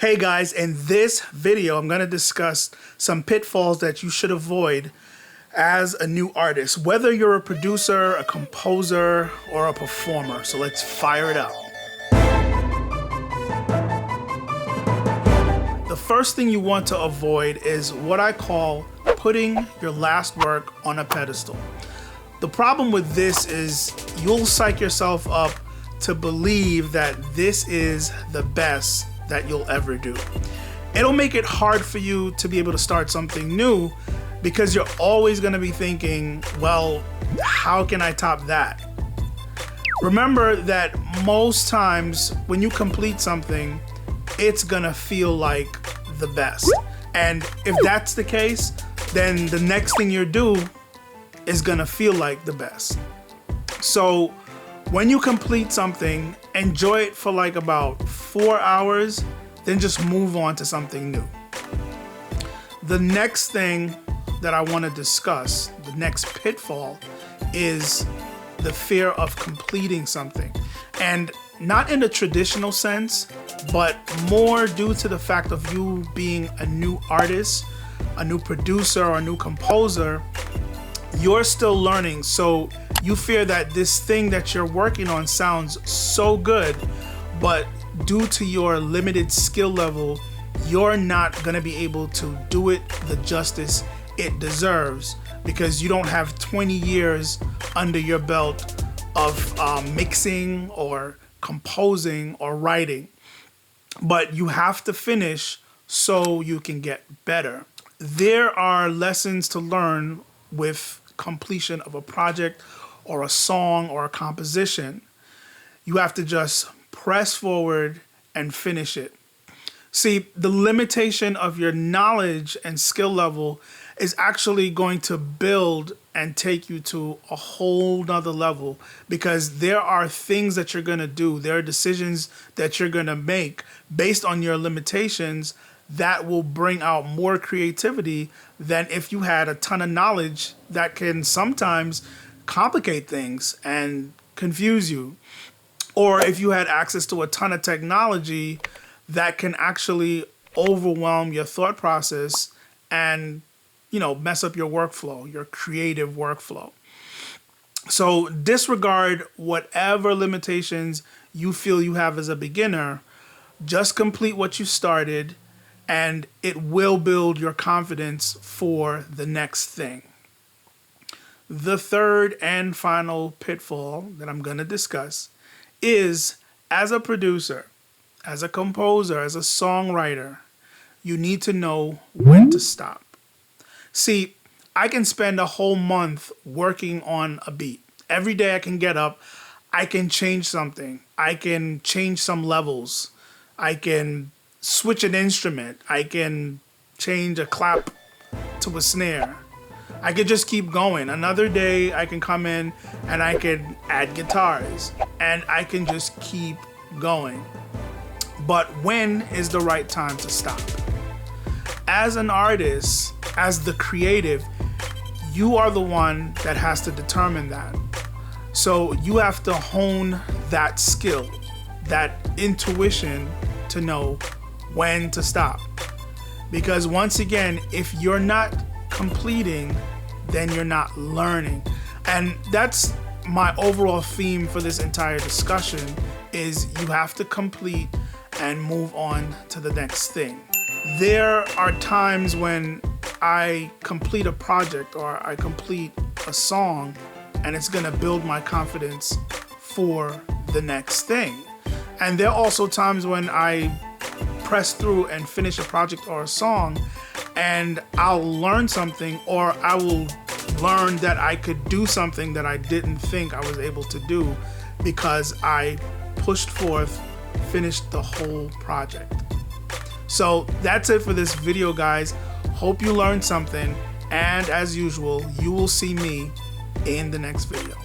Hey guys, in this video, I'm going to discuss some pitfalls that you should avoid as a new artist, whether you're a producer, a composer, or a performer. So let's fire it up. The first thing you want to avoid is what I call putting your last work on a pedestal. The problem with this is you'll psych yourself up to believe that this is the best that you'll ever do. It'll make it hard for you to be able to start something new because you're always going to be thinking, well, how can I top that? Remember that most times when you complete something, it's going to feel like the best. And if that's the case, then the next thing you do is going to feel like the best. So when you complete something, enjoy it for like about 4 hours, then just move on to something new. The next thing that I want to discuss, the next pitfall, is the fear of completing something. And not in the traditional sense, but more due to the fact of you being a new artist, a new producer, or a new composer. You're still learning, so you fear that this thing that you're working on sounds so good, but due to your limited skill level, you're not going to be able to do it the justice it deserves because you don't have 20 years under your belt of mixing or composing or writing. But you have to finish so you can get better. There are lessons to learn with completion of a project or a song or a composition. You have to just press forward and finish it. See, the limitation of your knowledge and skill level is actually going to build and take you to a whole nother level because there are things that you're going to do. There are decisions that you're going to make based on your limitations that will bring out more creativity than if you had a ton of knowledge that can sometimes complicate things and confuse you. Or if you had access to a ton of technology that can actually overwhelm your thought process and, mess up your workflow, your creative workflow. So disregard whatever limitations you feel you have as a beginner. Just complete what you started, and it will build your confidence for the next thing. The third and final pitfall that I'm going to discuss is, as a producer, as a composer, as a songwriter, you need to know when to stop. See, I can spend a whole month working on a beat. Every day I can get up, I can change something. I can change some levels. I can switch an instrument. I can change a clap to a snare. I could just keep going. Another day I can come in and I can add guitars and I can just keep going. But when is the right time to stop? As an artist, as the creative, you are the one that has to determine that. So you have to hone that skill, that intuition to know when to stop. Because once again, if you're not completing, then you're not learning. And that's my overall theme for this entire discussion is you have to complete and move on to the next thing. There are times when I complete a project or I complete a song and it's gonna build my confidence for the next thing. And there are also times when I press through and finish a project or a song and I'll learn something, or I will learn that I could do something that I didn't think I was able to do because I pushed forth, finished the whole project. So that's it for this video, guys. Hope you learned something, and as usual, you will see me in the next video.